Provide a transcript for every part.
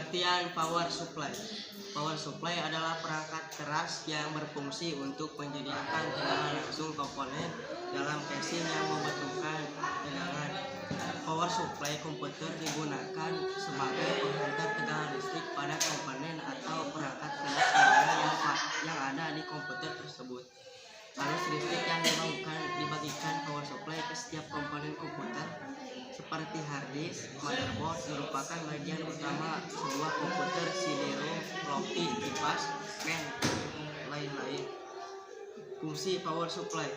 Pengertian power supply. Power supply adalah perangkat keras yang berfungsi untuk menyediakan tegangan langsung komponen dalam casing yang membutuhkan tegangan. Power supply komputer digunakan sebagai penghantar tegangan listrik pada komponen atau perangkat keras yang ada di komputer tersebut. Arus listrik yang dibagikan power supply ke setiap komponen komputer seperti hard disk, motherboard merupakan bagian utama sebuah komputer, CD-ROM, floppy, kipas, pen, lain-lain. Fungsi power supply.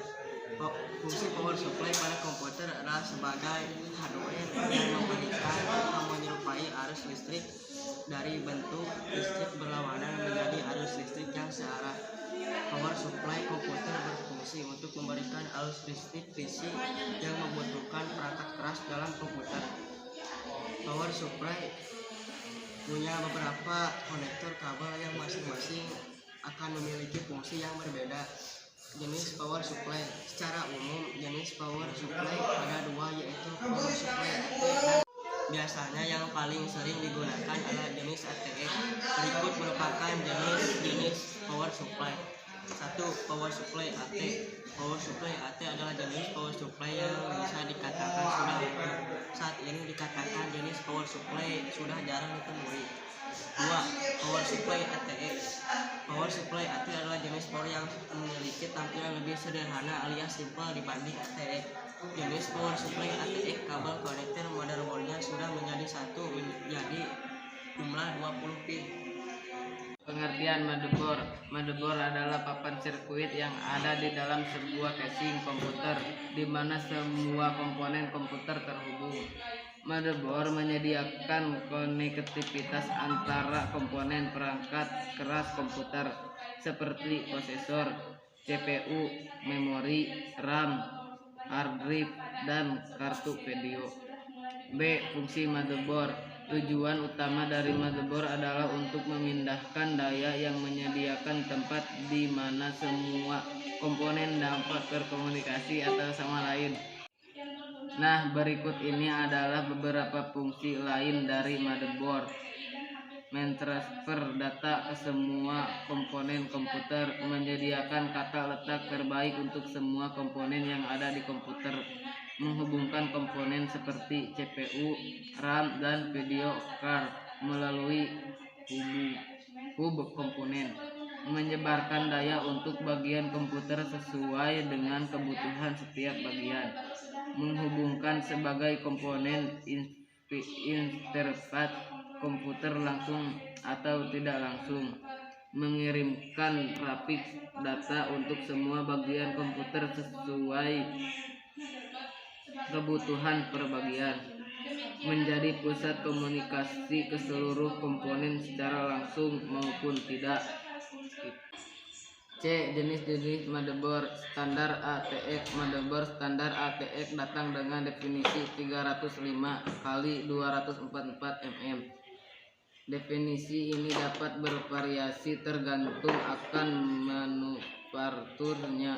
Fungsi power supply pada komputer adalah sebagai hardware yang memberikan atau menyerupai arus listrik dari bentuk listrik berlawanan menjadi arus listrik yang searah. Power supply komputer berfungsi untuk memberikan arus listrik DC yang membutuhkan perangkat keras dalam komputer. Power supply punya beberapa konektor kabel yang masing-masing akan memiliki fungsi yang berbeda. Jenis power supply. Secara umum, jenis power supply ada dua, yaitu power supply ATX. Biasanya yang paling sering digunakan adalah jenis ATX. Berikut merupakan jenis power supply. 1. Power supply AT. Power supply AT adalah jenis power supply yang bisa dikatakan saat ini dikatakan jenis power supply sudah jarang ditemui. 2. Power supply ATX. Power supply AT adalah jenis power yang memiliki tampilan lebih sederhana alias simpel dibanding ATX. Jenis power supply ATX kabel konektor motherboardnya sudah menjadi satu menjadi jumlah 20 pin. Pengertian motherboard. Motherboard adalah papan sirkuit yang ada di dalam sebuah casing komputer di mana semua komponen komputer terhubung. Motherboard menyediakan konektivitas antara komponen perangkat keras komputer seperti prosesor, CPU, memori, RAM, hard drive, dan kartu video. B. Fungsi motherboard. Tujuan utama dari motherboard adalah untuk memindahkan daya yang menyediakan tempat di mana semua komponen dapat berkomunikasi atau sama lain. Nah, berikut ini adalah beberapa fungsi lain dari motherboard. Mentransfer data ke semua komponen komputer, menyediakan kata letak terbaik untuk semua komponen yang ada di komputer, menghubungkan komponen seperti CPU, RAM, dan video card melalui hub komponen, menyebarkan daya untuk bagian komputer sesuai dengan kebutuhan setiap bagian, menghubungkan sebagai komponen interface komputer langsung atau tidak langsung, mengirimkan grafik data untuk semua bagian komputer sesuai kebutuhan per bagian, menjadi pusat komunikasi ke seluruh komponen secara langsung maupun tidak. C. Jenis-jenis motherboard. Standar ATX. Motherboard standar ATX datang dengan definisi 305 x 244 mm. Definisi ini dapat bervariasi tergantung akan manufakturnya.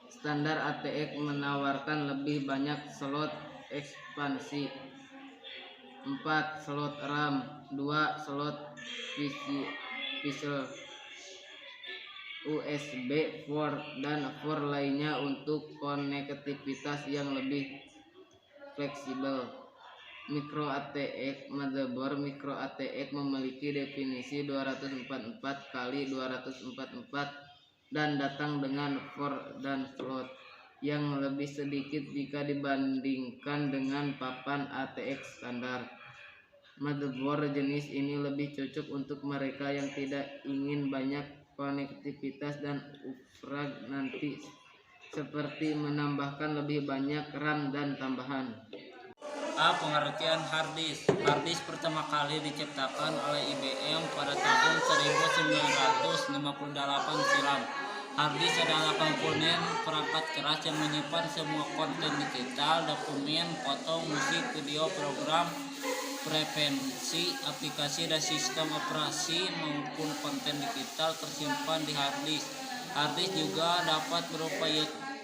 Standar ATX menawarkan lebih banyak slot ekspansi, 4 slot RAM, 2 slot physical USB 4, dan 4 lainnya untuk konektivitas yang lebih fleksibel. Micro ATX. Motherboard micro ATX memiliki definisi 244 x 244 dan datang dengan 4 dan slot yang lebih sedikit jika dibandingkan dengan papan ATX standar. Motherboard jenis ini lebih cocok untuk mereka yang tidak ingin banyak konektivitas dan upgrade nanti, seperti menambahkan lebih banyak RAM dan tambahan. A. Pengertian hard disk. Hard disk pertama kali diciptakan oleh IBM pada tahun 1958 silam. Hard disk adalah komponen perangkat keras yang menyimpan semua konten digital, dokumen, foto, musik, video, program, preferensi, aplikasi, dan sistem operasi maupun konten digital tersimpan di hard disk. Hard disk juga dapat berupa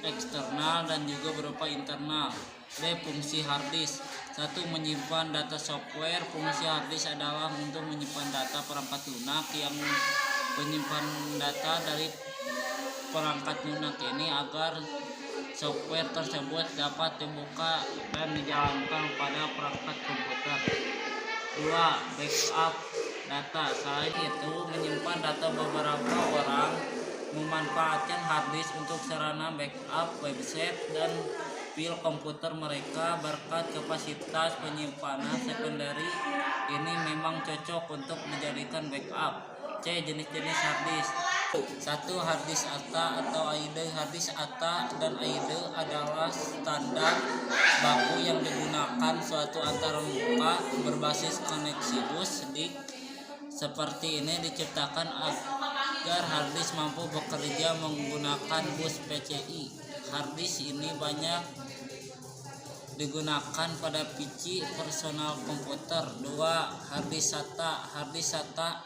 eksternal dan juga berupa internal. D. Fungsi hard disk. 1. Menyimpan data software. Fungsi hard disk adalah untuk menyimpan data perangkat lunak yang menyimpan data dari perangkat lunak ini agar software tersebut dapat dibuka dan dijalankan pada perangkat komputer. 2. Backup data. Selain itu, menyimpan data beberapa orang memanfaatkan hard disk untuk sarana backup website dan file komputer mereka. Berkat kapasitas penyimpanan sekunderi ini memang cocok untuk dijadikan backup. C. Jenis-jenis hard disk. 1. Hard disk ATA atau AIDE. Hard disk ATA dan AIDE adalah standar baku yang digunakan suatu antarmuka berbasis koneksi bus DIC. Seperti ini diciptakan agar hard disk mampu bekerja menggunakan bus PCI. Hard disk ini banyak digunakan pada PC personal komputer. 2. Hard disk SATA. Hard disk SATA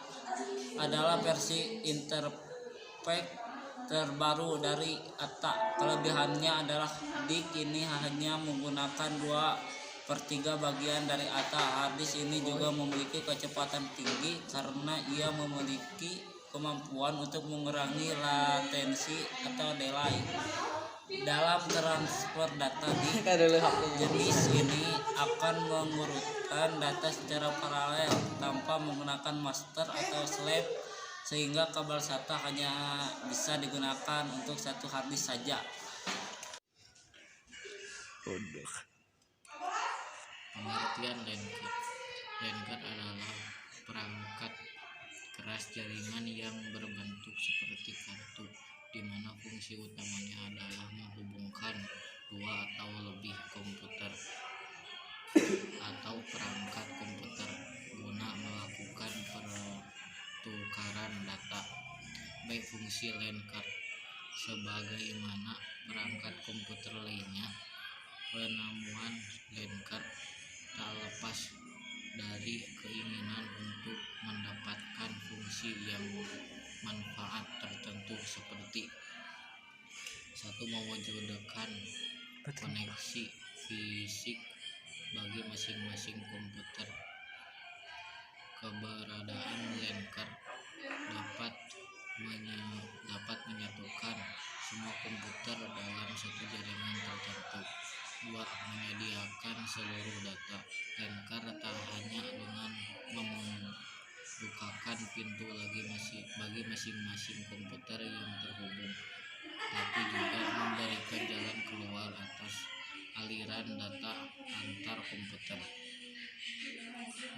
adalah versi interface terbaru dari ATA. Kelebihannya adalah disk ini hanya menggunakan 2/3 bagian dari ATA. Hard disk ini juga memiliki kecepatan tinggi karena ia memiliki kemampuan untuk mengurangi latensi atau delay dalam transfer data. Di jenis ini akan mengurutkan data secara paralel tanpa menggunakan master atau slave, sehingga kabel SATA hanya bisa digunakan untuk satu hard disk saja. Pengertian LAN card. LAN card adalah perangkat keras jaringan yang berbentuk seperti kartu, di mana fungsi utamanya adalah menghubungkan dua atau lebih komputer atau perangkat komputer guna melakukan pertukaran data. Baik fungsi LAN card sebagaimana perangkat komputer lainnya, penemuan LAN card tak lepas dari keinginan untuk mendapatkan fungsi yang manfaat tertentu seperti 1. Mewujudkan koneksi fisik bagi masing-masing komputer. Keberadaan LAN card dapat menyatukan semua komputer dalam satu jaringan tertentu. 2. Menyediakan seluruh data. LAN card tak hanya dengan membukakan pintu bagi masing-masing komputer yang terhubung, tapi juga memberikan jalan keluar atas aliran data antar komputer.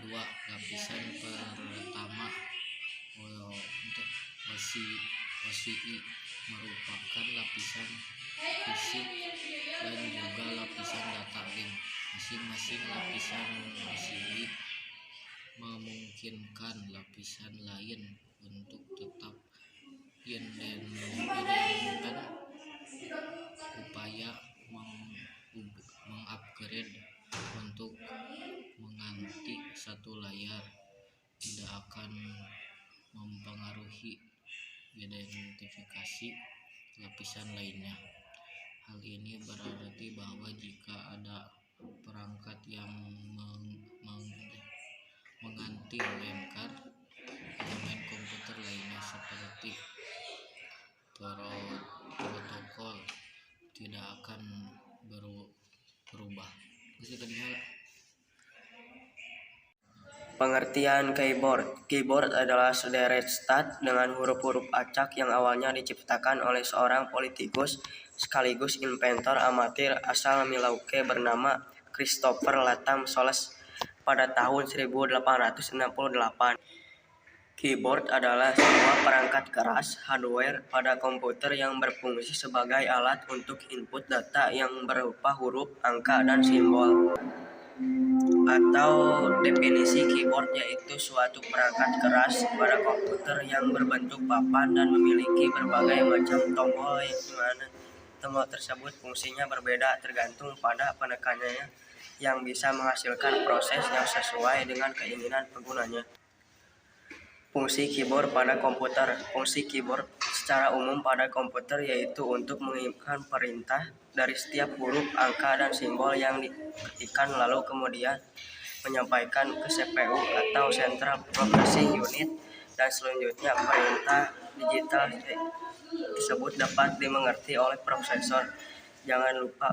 2. Lapisan pertama OSI merupakan lapisan fisik dan juga lapisan data link. Masing-masing lapisan OSI memungkinkan lapisan lain untuk tetap independen. Upaya mengupgrade untuk mengganti satu layar tidak akan mempengaruhi identifikasi lapisan lainnya. Hal ini berarti bahwa jika ada perangkat yang mengganti LAN card, elemen komputer lainnya seperti protokol tidak akan berubah. Pengertian keyboard. Keyboard adalah sederet stat dengan huruf-huruf acak yang awalnya diciptakan oleh seorang politikus sekaligus inventor amatir asal Milwaukee bernama Christopher Latham Soles pada tahun 1868. Keyboard adalah sebuah perangkat keras hardware pada komputer yang berfungsi sebagai alat untuk input data yang berupa huruf, angka, dan simbol. Atau definisi keyboard yaitu suatu perangkat keras pada komputer yang berbentuk papan dan memiliki berbagai macam tombol, di mana tombol tersebut fungsinya berbeda tergantung pada penekanannya, yang bisa menghasilkan proses yang sesuai dengan keinginan penggunanya. Fungsi keyboard pada komputer. Fungsi keyboard secara umum pada komputer, yaitu untuk mengirimkan perintah dari setiap huruf, angka, dan simbol yang diketikkan, lalu kemudian menyampaikan ke CPU atau Central Processing Unit, dan selanjutnya perintah digital tersebut dapat dimengerti oleh prosesor. Jangan lupa